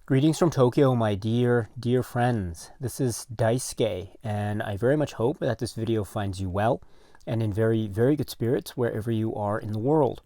Greetings from Tokyo, my dear friends. This is Daisuke, and I very much hope that this video finds you well and in very good spirits wherever you are in the world.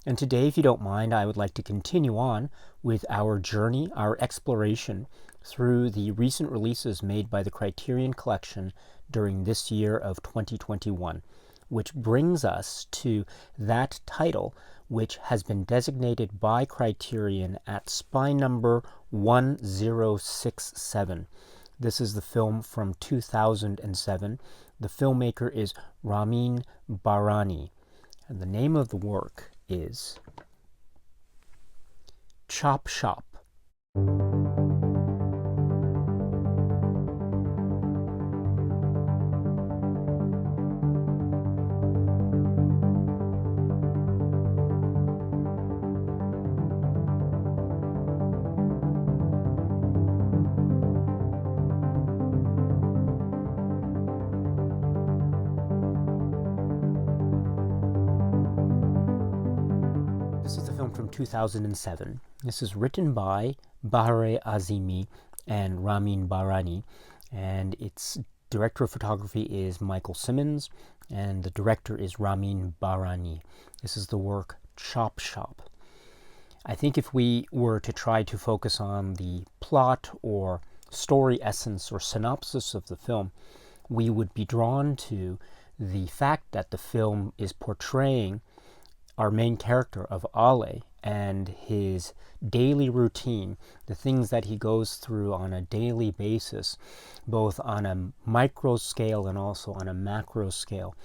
And today, if you don't mind, I would like to continue on with our journey, our exploration through the recent releases made by the Criterion Collection during this year of 2021, which brings us to that title which has been designated by Criterion at spine number 1067. This is the film from 2007. The filmmaker is Ramin Bahrani, and the name of the work is Chop Shop. This is the film from 2007. This is written by Bahare Azimi and Ramin Bahrani, and its director of photography is Michael Simmons, and the director is Ramin Bahrani. This is the work Chop Shop. I think if we were to try to focus on the plot or story essence or synopsis of the film, we would be drawn to the fact that the film is portraying our main character of Ale and his daily routine, the things that he goes through on a daily basis, both on a micro scale and also on a macro scale,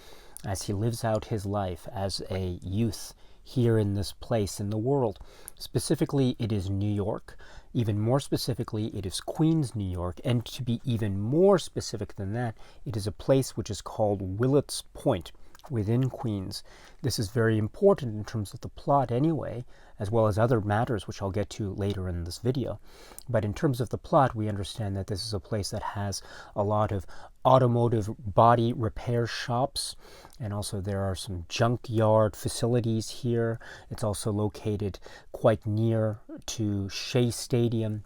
as he lives out his life as a youth here in this place in the world. Specifically, it is New York. Even more specifically, it is Queens, New York. And to be even more specific than that, it is a place which is called Willets Point within Queens. This is very important in terms of the plot anyway, as well as other matters which I'll get to later in this video. But in terms of the plot, we understand that this is a place that has a lot of automotive body repair shops, and also there are some junkyard facilities here. It's also located quite near to Shea Stadium.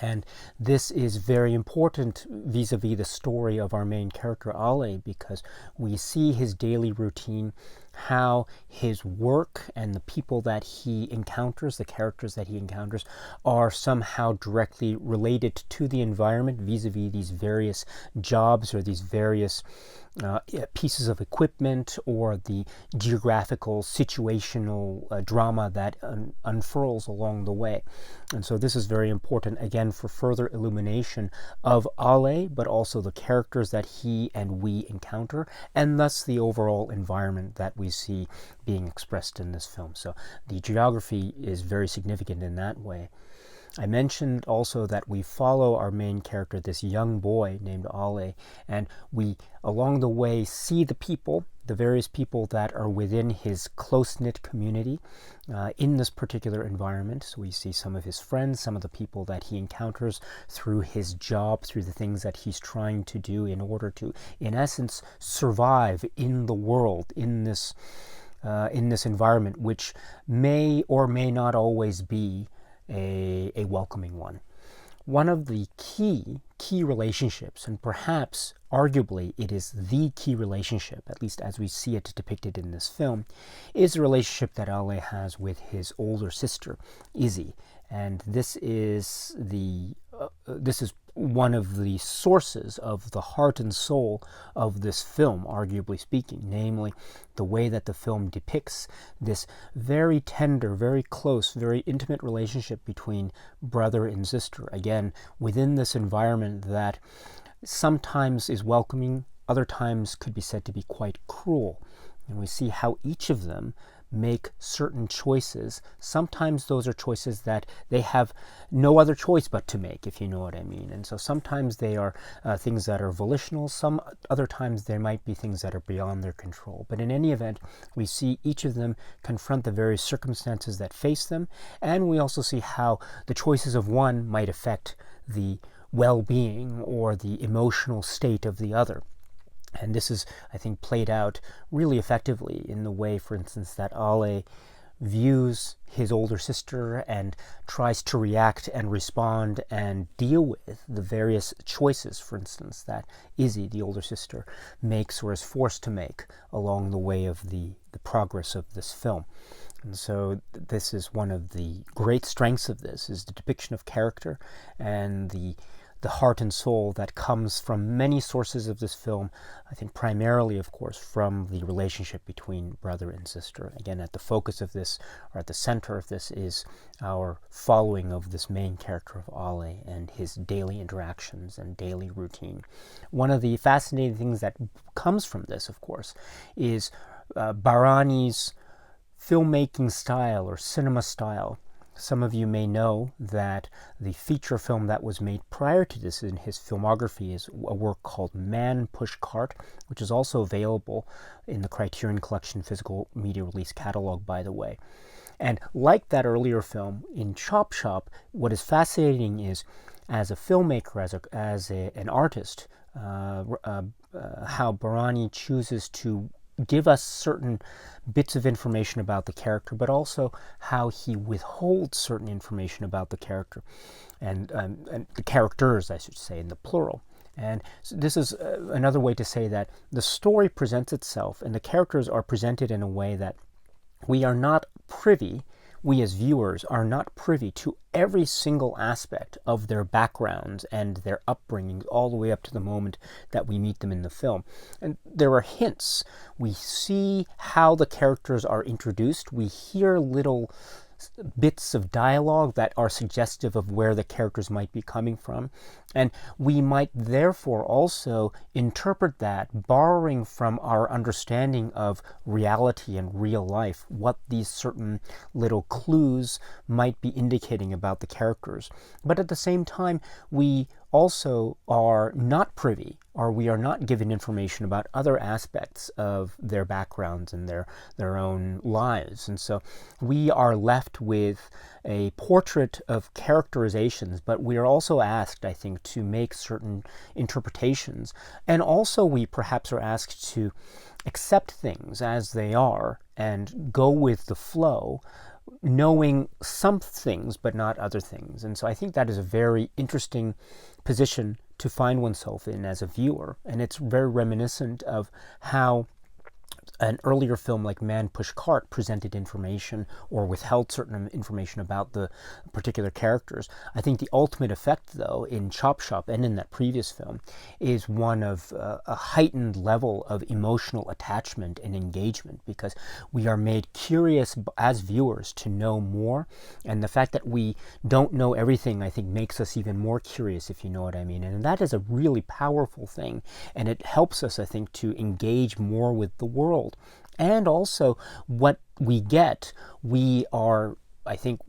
And this is very important vis-a-vis the story of our main character, Ale, because we see his daily routine, how his work and the people that he encounters, the characters that he encounters, are somehow directly related to the environment vis-a-vis these various jobs or these various pieces of equipment or the geographical situational drama that unfurls along the way. And so this is very important, again, for further illumination of Ale, but also the characters that he and we encounter, and thus the overall environment that we see being expressed in this film. So the geography is very significant in that way. I mentioned also that we follow our main character, this young boy named Ale, and we, along the way, see the people, the various people that are within his close-knit community in this particular environment. So we see some of his friends, some of the people that he encounters through his job, through the things that he's trying to do in order to, in essence, survive in the world, in this environment, which may or may not always be a welcoming one. One of the key relationships, and perhaps arguably it is the key relationship, at least as we see it depicted in this film, is the relationship that Ale has with his older sister, Izzy. And this is one of the sources of the heart and soul of this film, arguably speaking, namely the way that the film depicts this very tender, very close, very intimate relationship between brother and sister, again, within this environment that sometimes is welcoming, other times could be said to be quite cruel. And we see how each of them make certain choices. Sometimes those are choices that they have no other choice but to make, if you know what I mean. And so sometimes they are things that are volitional, some other times there might be things that are beyond their control. But in any event, we see each of them confront the various circumstances that face them, and we also see how the choices of one might affect the well-being or the emotional state of the other. And this is, I think, played out really effectively in the way, for instance, that Ale views his older sister and tries to react and respond and deal with the various choices, for instance, that Izzy, the older sister, makes or is forced to make along the way of the progress of this film. And so this is one of the great strengths of this, is the depiction of character and the heart and soul that comes from many sources of this film. I think primarily, of course, from the relationship between brother and sister. Again, at the focus of this, or at the center of this, is our following of this main character of Ale and his daily interactions and daily routine. One of the fascinating things that comes from this, of course, is Bahrani's filmmaking style or cinema style. Some of you may know that the feature film that was made prior to this in his filmography is a work called Man Push Cart, which is also available in the Criterion Collection physical media release catalog, by the way. And like that earlier film, in Chop Shop, what is fascinating is, as a filmmaker, as an artist, how Bahrani chooses to give us certain bits of information about the character, but also how he withholds certain information about the character and the characters, I should say, in the plural. And so this is another way to say that the story presents itself and the characters are presented in a way that we are not privy, we as viewers are not privy to every single aspect of their backgrounds and their upbringing all the way up to the moment that we meet them in the film. And there are hints. We see how the characters are introduced. We hear little bits of dialogue that are suggestive of where the characters might be coming from. And we might therefore also interpret that, borrowing from our understanding of reality and real life, what these certain little clues might be indicating about the characters. But at the same time, we also are not privy, or we are not given information about other aspects of their backgrounds and their own lives. And so we are left with a portrait of characterizations, but we are also asked, I think, to make certain interpretations. And also we perhaps are asked to accept things as they are and go with the flow, knowing some things but not other things. And so I think that is a very interesting position to find oneself in as a viewer, and it's very reminiscent of how an earlier film like Man Push Cart presented information or withheld certain information about the particular characters. I think the ultimate effect, though, in Chop Shop and in that previous film is one of a heightened level of emotional attachment and engagement, because we are made curious as viewers to know more, and the fact that we don't know everything, I think, makes us even more curious, if you know what I mean. And that is a really powerful thing, and it helps us, I think, to engage more with the world. And also, what we get, we are, I think,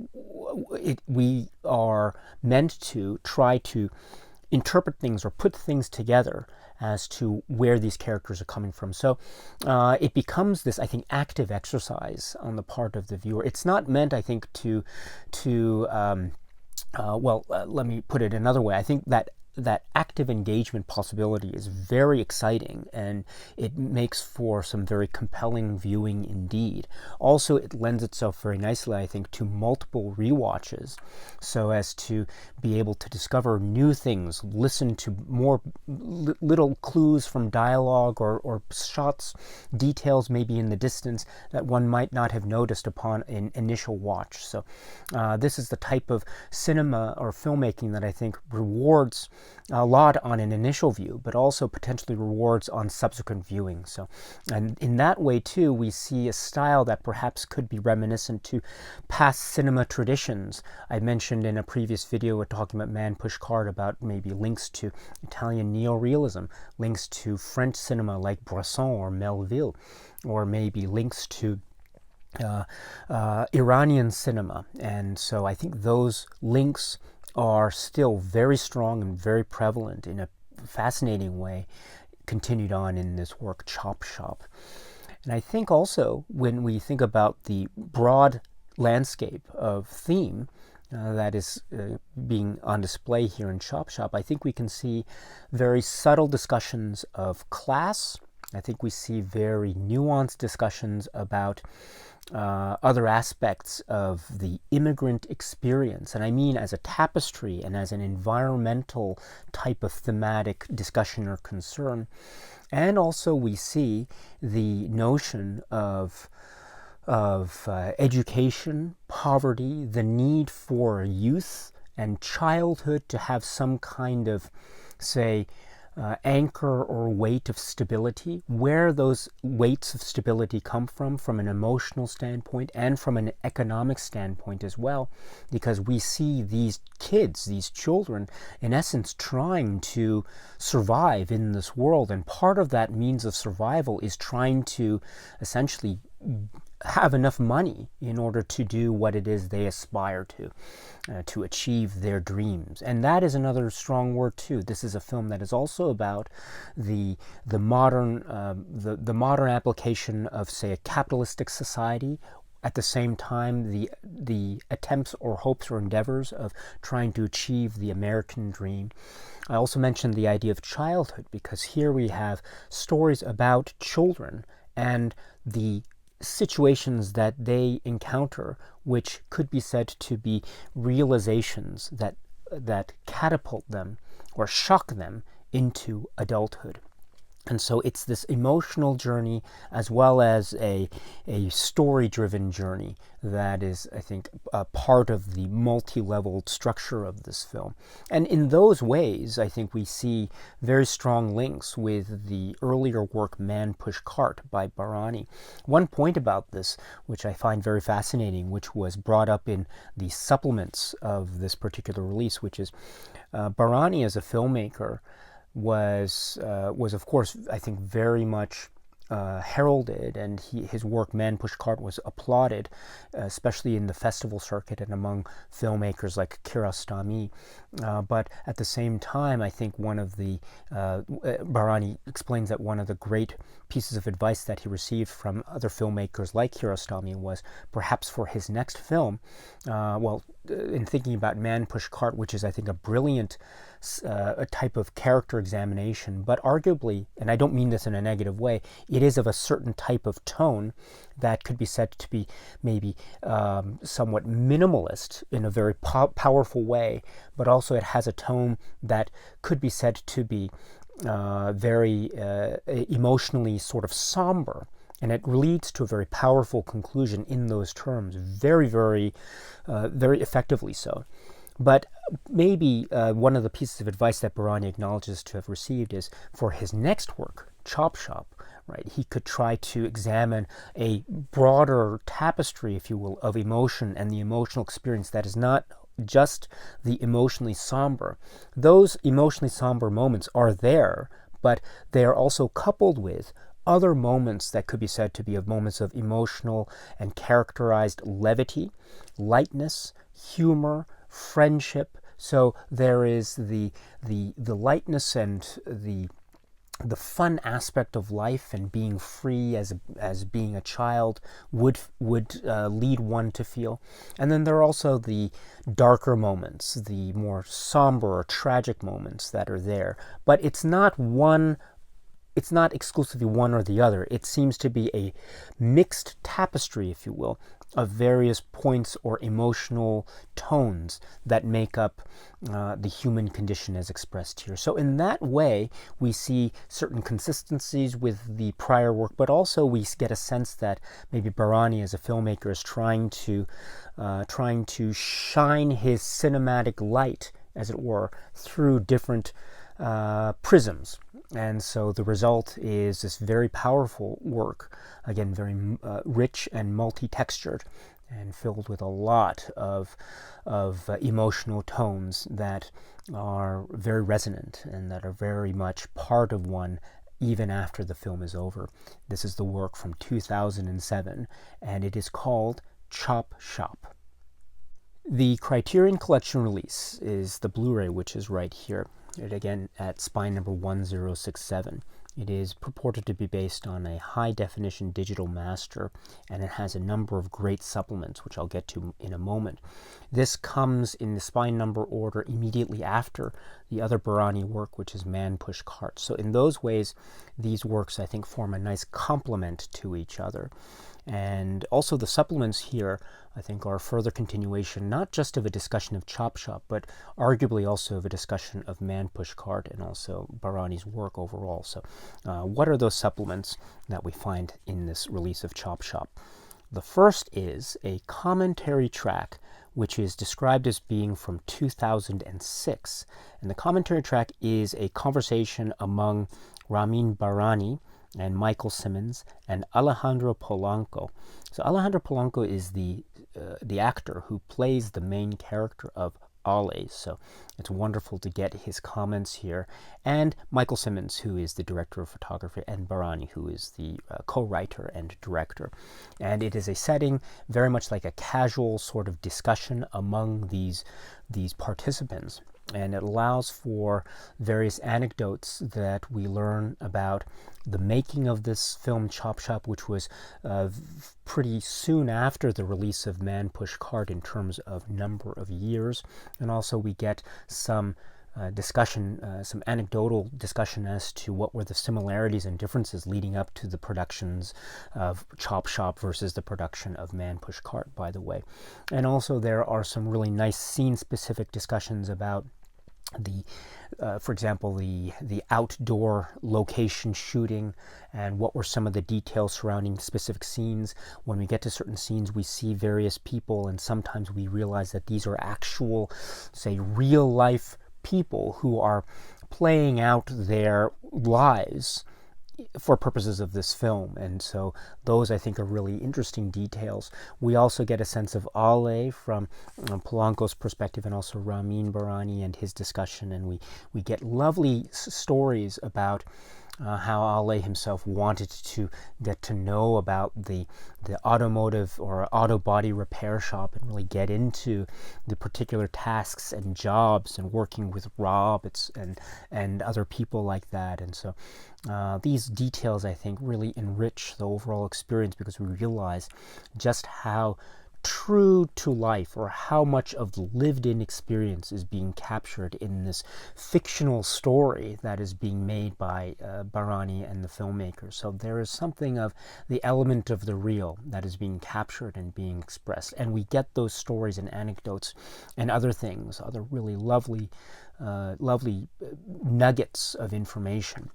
we are meant to try to interpret things or put things together as to where these characters are coming from. So it becomes this, I think, active exercise on the part of the viewer. It's not meant, I think, let me put it another way. I think that active engagement possibility is very exciting, and it makes for some very compelling viewing indeed. Also, it lends itself very nicely, I think, to multiple rewatches, so as to be able to discover new things, listen to more little clues from dialogue or shots, details maybe in the distance that one might not have noticed upon an initial watch. So this is the type of cinema or filmmaking that I think rewards a lot on an initial view, but also potentially rewards on subsequent viewing. So, and in that way too, we see a style that perhaps could be reminiscent to past cinema traditions. I mentioned in a previous video, we're talking about Man Push Cart, about maybe links to Italian neorealism, links to French cinema like Bresson or Melville, or maybe links to Iranian cinema. And so I think those links are still very strong and very prevalent in a fascinating way, continued on in this work, Chop Shop. And I think also, when we think about the broad landscape of theme that is being on display here in Chop Shop, I think we can see very subtle discussions of class. I think we see very nuanced discussions about other aspects of the immigrant experience, and I mean as a tapestry and as an environmental type of thematic discussion or concern. And also we see the notion of education, poverty, the need for youth and childhood to have some kind of, say, anchor or weight of stability, where those weights of stability come from an emotional standpoint and from an economic standpoint as well, because we see these kids, these children, in essence trying to survive in this world, and part of that means of survival is trying to essentially have enough money in order to do what it is they aspire to achieve their dreams. And that is another strong word too. This is a film that is also about the modern application of, say, a capitalistic society. At the same time, the attempts or hopes or endeavors of trying to achieve the American dream. I also mentioned the idea of childhood, because here we have stories about children and the situations that they encounter, which could be said to be realizations that catapult them or shock them into adulthood. And so it's this emotional journey as well as a story-driven journey that is, I think, a part of the multi-leveled structure of this film. And in those ways, I think we see very strong links with the earlier work Man Push Cart by Bahrani. One point about this, which I find very fascinating, which was brought up in the supplements of this particular release, which is Bahrani as a filmmaker was of course, I think, very much heralded, and his work Man Push Cart was applauded, especially in the festival circuit and among filmmakers like Kiarostami. But at the same time, I think one of the Bahrani explains that one of the great pieces of advice that he received from other filmmakers like Kiarostami was perhaps for his next film, in thinking about Man Push Cart, which is, I think, a brilliant a type of character examination, but arguably, and I don't mean this in a negative way, it is of a certain type of tone that could be said to be maybe somewhat minimalist in a very powerful way, but also it has a tone that could be said to be very emotionally sort of somber. And it leads to a very powerful conclusion in those terms, very, very, very effectively so. But maybe one of the pieces of advice that Bahrani acknowledges to have received is for his next work, Chop Shop, right? He could try to examine a broader tapestry, if you will, of emotion and the emotional experience that is not just the emotionally somber. Those emotionally somber moments are there, but they are also coupled with other moments that could be said to be of moments of emotional and characterized levity, lightness, humor, friendship. So there is the lightness and the fun aspect of life and being free as being a child would lead one to feel. And then there are also the darker moments, the more somber or tragic moments that are there. But it's not exclusively one or the other. It seems to be a mixed tapestry, if you will, of various points or emotional tones that make up the human condition as expressed here. So in that way, we see certain consistencies with the prior work, but also we get a sense that maybe Bahrani as a filmmaker is trying to shine his cinematic light, as it were, through different prisms. And so the result is this very powerful work, again, very rich and multi-textured and filled with a lot of emotional tones that are very resonant and that are very much part of one even after the film is over. This is the work from 2007, and it is called Chop Shop. The Criterion Collection release is the Blu-ray, which is right here. It again at spine number 1067. It is purported to be based on a high-definition digital master, and it has a number of great supplements, which I'll get to in a moment. This comes in the spine number order immediately after the other Bahrani work, which is Man Push Cart. So in those ways, these works, I think, form a nice complement to each other. And also the supplements here, I think, are a further continuation, not just of a discussion of Chop Shop, but arguably also of a discussion of Man Push Cart and also Bahrani's work overall. So what are those supplements that we find in this release of Chop Shop? The first is a commentary track, which is described as being from 2006. And the commentary track is a conversation among Ramin Bahrani and Michael Simmons and Alejandro Polanco. So Alejandro Polanco is the actor who plays the main character of Ale. So it's wonderful to get his comments here. And Michael Simmons, who is the director of photography, and Bahrani, who is the co-writer and director. And it is a setting very much like a casual sort of discussion among these participants. And it allows for various anecdotes that we learn about the making of this film Chop Shop, which was pretty soon after the release of Man Push Cart in terms of number of years. And also we get some discussion, some anecdotal discussion as to what were the similarities and differences leading up to the productions of Chop Shop versus the production of Man Push Cart, by the way. And also there are some really nice scene-specific discussions about for example, the outdoor location shooting and what were some of the details surrounding specific scenes. When we get to certain scenes, we see various people, and sometimes we realize that these are actual, say, real-life people who are playing out their lives for purposes of this film. And so those, I think, are really interesting details. We also get a sense of Ale from Polanco's perspective, and also Ramin Bahrani and his discussion, and we get lovely stories about how Ale himself wanted to get to know about the automotive or auto body repair shop and really get into the particular tasks and jobs and working with Rob and other people like that. And so these details, I think, really enrich the overall experience, because we realize just how true to life, or how much of the lived-in experience is being captured in this fictional story that is being made by Bahrani and the filmmakers. So there is something of the element of the real that is being captured and being expressed. And we get those stories and anecdotes and other things, other really lovely nuggets of information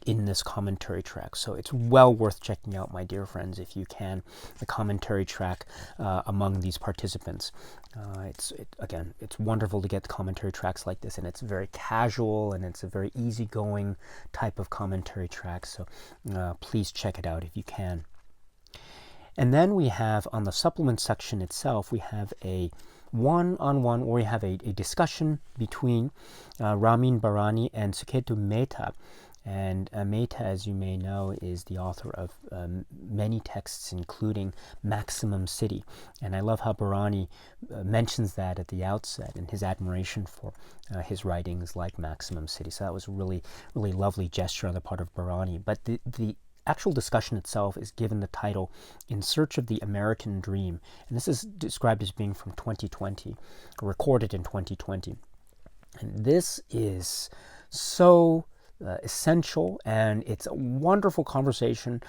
in this commentary track. So it's well worth checking out, my dear friends, if you can, the commentary track among these participants. It's wonderful to get commentary tracks like this, and it's very casual, and it's a very easygoing type of commentary track. So please check it out if you can. And then we have, on the supplement section itself, we have a one-on-one, or we have a discussion between Ramin Bahrani and Suketu Mehta. And Mehta, as you may know, is the author of many texts, including Maximum City. And I love how Bahrani mentions that at the outset, and his admiration for his writings like Maximum City. So that was a really, really lovely gesture on the part of Bahrani. But the actual discussion itself is given the title In Search of the American Dream. And this is described as being from 2020, recorded in 2020. And this is so essential, and it's a wonderful conversation,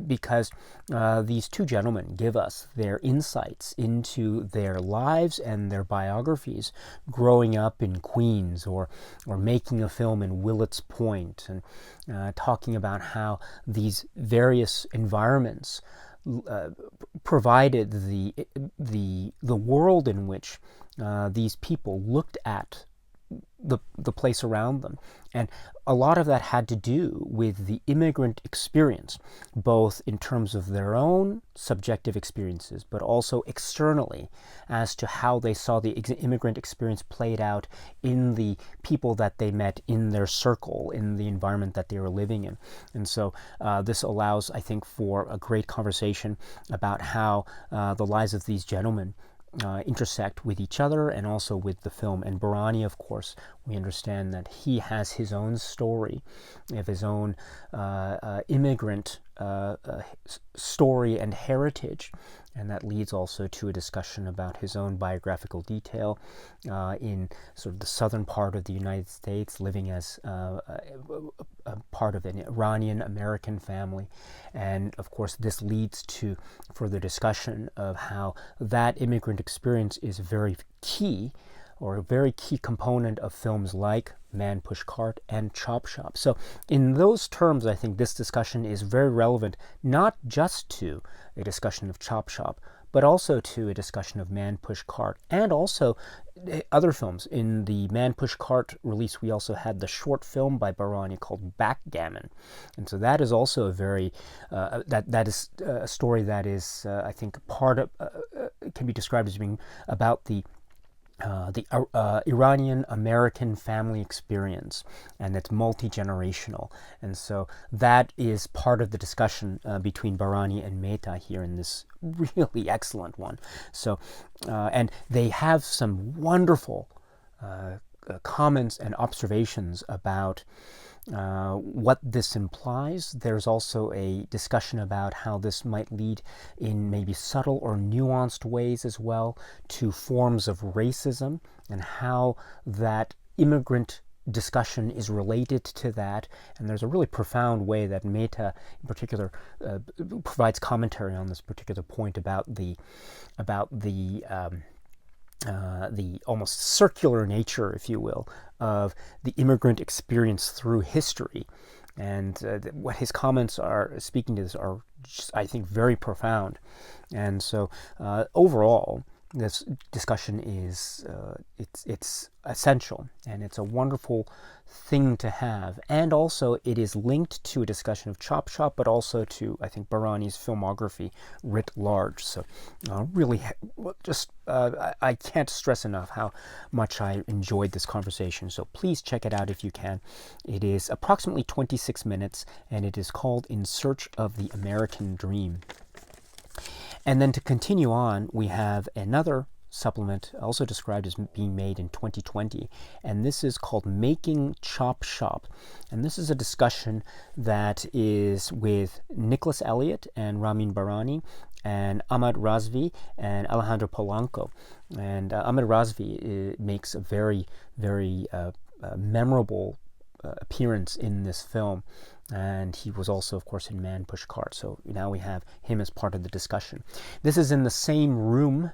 because these two gentlemen give us their insights into their lives and their biographies growing up in Queens, or making a film in Willets Point, and talking about how these various environments provided the world in which these people looked at the place around them. And a lot of that had to do with the immigrant experience, both in terms of their own subjective experiences, but also externally as to how they saw the immigrant experience played out in the people that they met in their circle, in the environment that they were living in. And so this allows, I think, for a great conversation about how the lives of these gentlemen intersect with each other and also with the film. And Bahrani, of course, we understand that he has his own story of his own immigrant story and heritage, and that leads also to a discussion about his own biographical detail in sort of the southern part of the United States, living as a part of an Iranian-American family. And of course, this leads to further discussion of how that immigrant experience is very key, or a very key component of films like Man Push Cart and Chop Shop. So in those terms, I think this discussion is very relevant, not just to a discussion of Chop Shop, but also to a discussion of Man Push Cart and also other films. In the Man Push Cart release, we also had the short film by Bahrani called Backgammon. And so that is also a very, that is a story that is, I think, part of, can be described as being about the Iranian-American family experience, and it's multi-generational. And so that is part of the discussion between Bahrani and Mehta here in this really excellent one. So, and they have some wonderful comments and observations about what this implies. There's also a discussion about how this might lead in maybe subtle or nuanced ways as well to forms of racism, and how that immigrant discussion is related to that. And there's a really profound way that Mehta in particular provides commentary on this particular point about the almost circular nature, if you will, of the immigrant experience through history. And what his comments are speaking to this are just, I think, very profound. And so overall, this discussion is it's essential, and it's a wonderful thing to have. And also it is linked to a discussion of Chop Shop, but also to, I think, Bahrani's filmography writ large. So really just I can't stress enough how much I enjoyed this conversation. So please check it out if you can. It is approximately 26 minutes, and it is called In Search of the American Dream. And then to continue on, we have another supplement also described as being made in 2020, and this is called Making Chop Shop. And this is a discussion that is with Nicholas Elliott and Ramin Bahrani and Ahmad Razvi and Alejandro Polanco. And Ahmad Razvi makes a very, very memorable appearance in this film. And he was also, of course, in Man Push Cart. So now we have him as part of the discussion. This is in the same room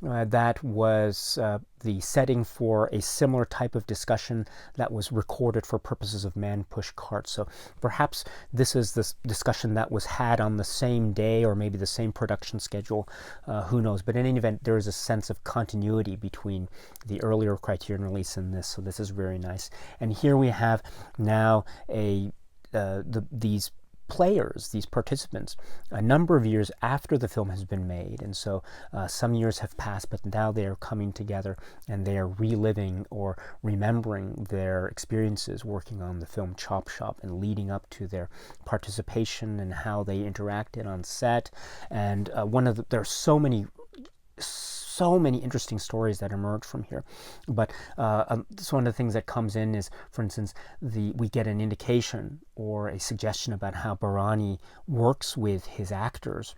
that was the setting for a similar type of discussion that was recorded for purposes of Man Push Cart. So perhaps this is this discussion that was had on the same day, or maybe the same production schedule, who knows. But in any event, there is a sense of continuity between the earlier Criterion release and this, so this is very nice. And here we have now these players, these participants, a number of years after the film has been made. And so some years have passed, but now they are coming together and they are reliving or remembering their experiences working on the film Chop Shop and leading up to their participation and how they interacted on set. And there are so many interesting stories that emerge from here. But so one of the things that comes in is, for instance, we get an indication or a suggestion about how Bahrani works with his actors.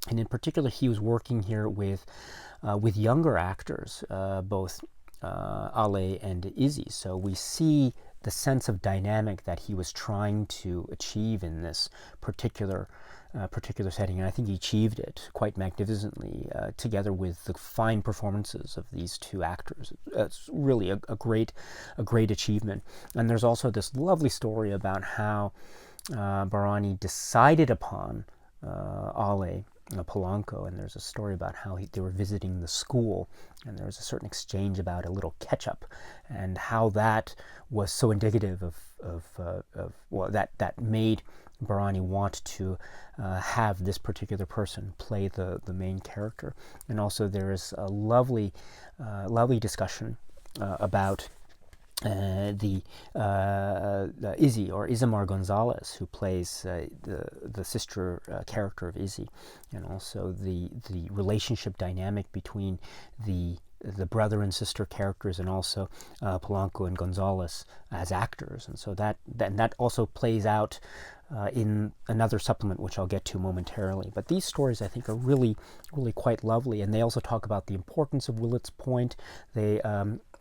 And in particular, he was working here with younger actors, both Ale and Izzy. So we see the sense of dynamic that he was trying to achieve in this particular setting, and I think he achieved it quite magnificently, together with the fine performances of these two actors. It's really a great achievement. And there's also this lovely story about how Bahrani decided upon Ale Polanco, and there's a story about how they were visiting the school, and there was a certain exchange about a little ketchup, and how that was so indicative of that made Bahrani want to have this particular person play the main character. And also there is a lovely discussion about Izzy, or Isamar Gonzalez, who plays the sister character of Izzy, and also the relationship dynamic between the brother and sister characters, and also Polanco and Gonzalez as actors. And so that also plays out in another supplement, which I'll get to momentarily. But these stories, I think, are really, really quite lovely. And they also talk about the importance of Willets Point. They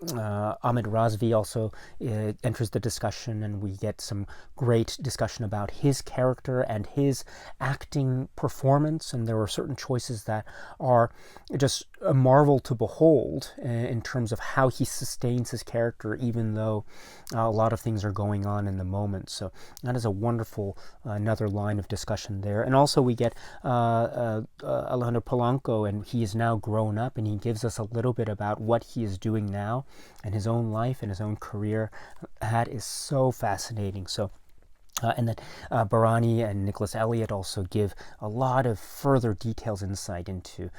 Ahmed Razvi also enters the discussion, and we get some great discussion about his character and his acting performance. And there are certain choices that are just a marvel to behold in terms of how he sustains his character, even though a lot of things are going on in the moment. So that is a wonderful another line of discussion there. And also we get Alejandro Polanco, and he is now grown up, and he gives us a little bit about what he is doing now and his own life and his own career. That is so fascinating. So and then Bahrani and Nicholas Elliott also give a lot of further details, insight into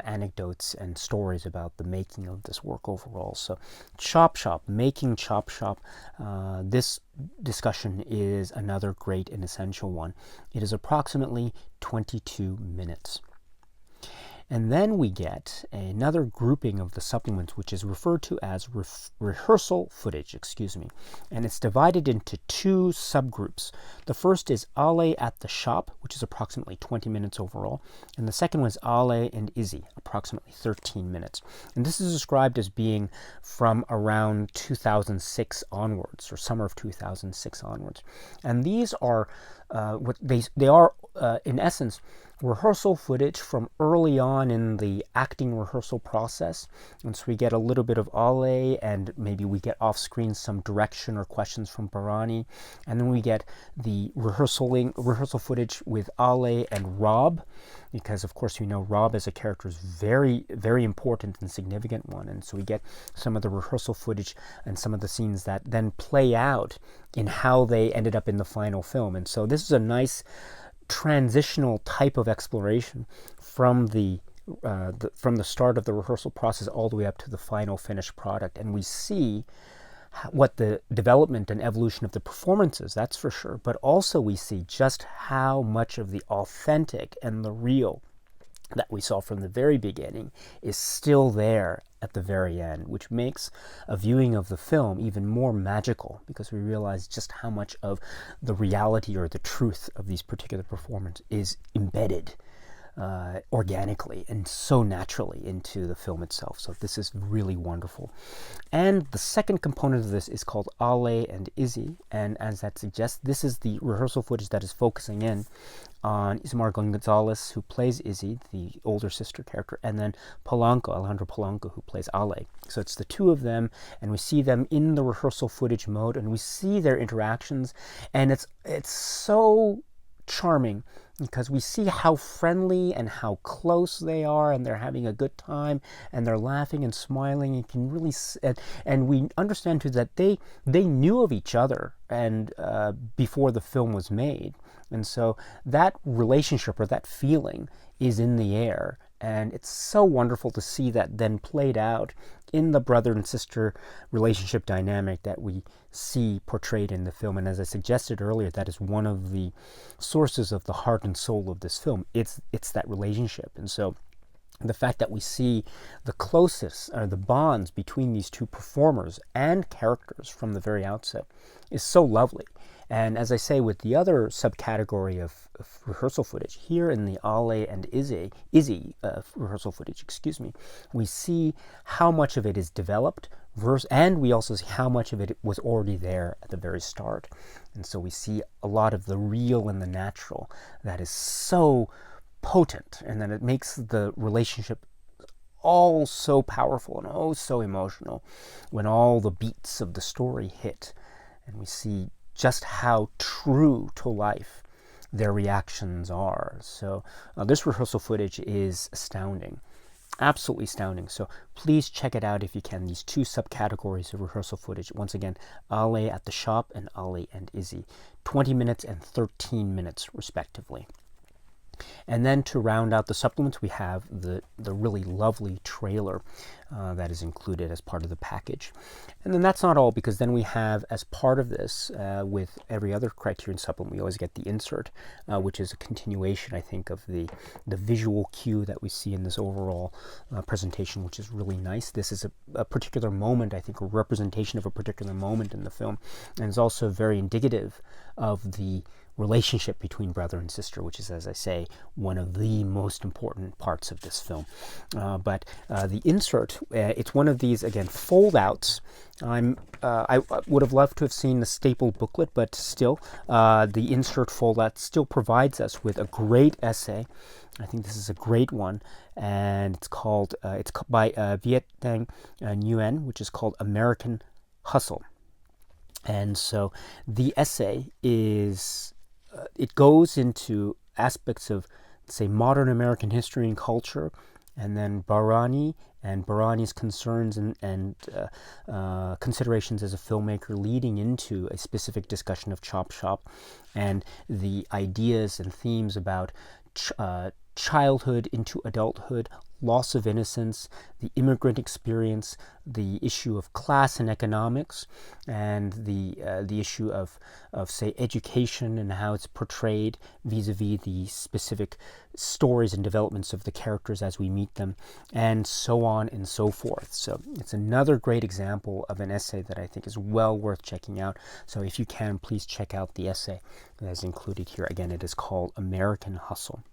anecdotes and stories about the making of this work overall. So Chop Shop, making Chop Shop, this discussion is another great and essential one. It is approximately 22 minutes. And then we get another grouping of the supplements, which is referred to as rehearsal footage, and it's divided into two subgroups. The first is Ale at the Shop, which is approximately 20 minutes overall, and the second one is Ale and Izzy, approximately 13 minutes. And this is described as being from around 2006 onwards, or summer of 2006 onwards. And these are what they are in essence rehearsal footage from early on in the acting rehearsal process. And so we get a little bit of Ale, and maybe we get off screen some direction or questions from Bahrani. And then we get the rehearsal footage with Ale and Rob, because of course we know Rob as a character is very, very important and significant one. And so we get some of the rehearsal footage and some of the scenes that then play out in how they ended up in the final film. And so this is a nice transitional type of exploration from the start of the rehearsal process all the way up to the final finished product. And we see what the development and evolution of the performances, that's for sure, but also we see just how much of the authentic and the real that we saw from the very beginning is still there at the very end, which makes a viewing of the film even more magical, because we realize just how much of the reality or the truth of these particular performances is embedded organically and so naturally into the film itself. So this is really wonderful. And the second component of this is called Ale and Izzy, and as that suggests, this is the rehearsal footage that is focusing in on Isamar Gonzalez, who plays Izzy, the older sister character, and then Alejandro Polanco, who plays Ale. So it's the two of them, and we see them in the rehearsal footage mode, and we see their interactions, and it's so charming, because we see how friendly and how close they are, and they're having a good time, and they're laughing and smiling. You can really, and we understand too that they knew of each other and before the film was made, and so that relationship or that feeling is in the air. And it's so wonderful to see that then played out in the brother and sister relationship dynamic that we see portrayed in the film. And as I suggested earlier, that is one of the sources of the heart and soul of this film. It's that relationship. And so the fact that we see the closest, or the bonds between these two performers and characters from the very outset, is so lovely. And as I say, with the other subcategory of rehearsal footage, here in the Ale and Izzy rehearsal footage, we see how much of it is developed, and we also see how much of it was already there at the very start. And so we see a lot of the real and the natural that is so potent, and then it makes the relationship all so powerful and oh so emotional when all the beats of the story hit, and we see just how true to life their reactions are. So this rehearsal footage is astounding, absolutely astounding. So please check it out if you can, these two subcategories of rehearsal footage. Once again, Ale at the Shop and Ale and Izzy, 20 minutes and 13 minutes respectively. And then to round out the supplements, we have the really lovely trailer that is included as part of the package. And then that's not all, because then we have, as part of this, with every other Criterion supplement, we always get the insert, which is a continuation, I think, of the visual cue that we see in this overall presentation, which is really nice. This is a particular moment, I think, a representation of a particular moment in the film, and it's also very indicative of the relationship between brother and sister, which is, as I say, one of the most important parts of this film. But the insert, it's one of these, again, fold-outs. I would have loved to have seen the stapled booklet, but still, the insert fold-out still provides us with a great essay. I think this is a great one, and it's called, it's by Viet Thanh Nguyen, which is called American Hustle. And so the essay is, it goes into aspects of, say, modern American history and culture, and then Bahrani and Bahrani's concerns and considerations as a filmmaker, leading into a specific discussion of Chop Shop and the ideas and themes about childhood into adulthood, loss of innocence, the immigrant experience, the issue of class and economics, and the issue of say, education and how it's portrayed vis-a-vis the specific stories and developments of the characters as we meet them, and so on and so forth. So it's another great example of an essay that I think is well worth checking out. So if you can, please check out the essay that is included here. Again, it is called American Hustle.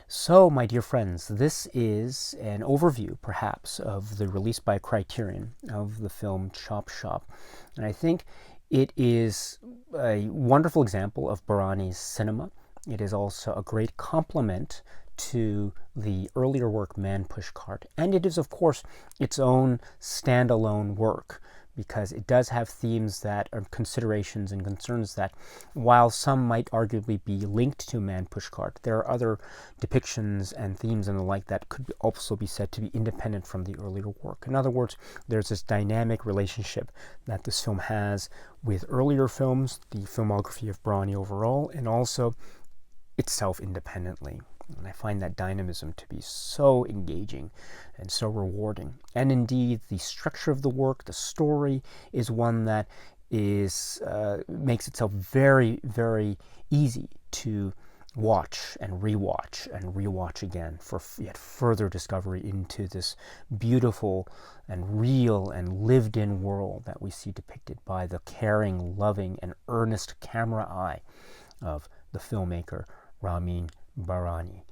So, my dear friends, this is an overview, perhaps, of the release by Criterion of the film Chop Shop. And I think it is a wonderful example of Bahrani's cinema. It is also a great complement to the earlier work Man Push Cart. And it is, of course, its own standalone work, because it does have themes that are considerations and concerns that, while some might arguably be linked to Man Push Cart, there are other depictions and themes and the like that could also be said to be independent from the earlier work. In other words, there's this dynamic relationship that this film has with earlier films, the filmography of Bahrani overall, and also itself independently. And I find that dynamism to be so engaging and so rewarding. And indeed, the structure of the work, the story, is one that is makes itself very, very easy to watch and rewatch again for yet further discovery into this beautiful and real and lived-in world that we see depicted by the caring, loving, and earnest camera eye of the filmmaker Ramin Bahrani.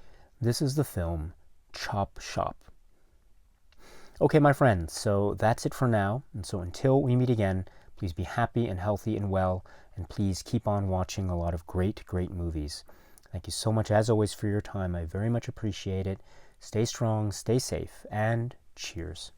This is the film Chop Shop. Okay, my friends, so that's it for now. And so until we meet again, please be happy and healthy and well, and please keep on watching a lot of great, great movies. Thank you so much, as always, for your time. I very much appreciate it. Stay strong, stay safe, and cheers.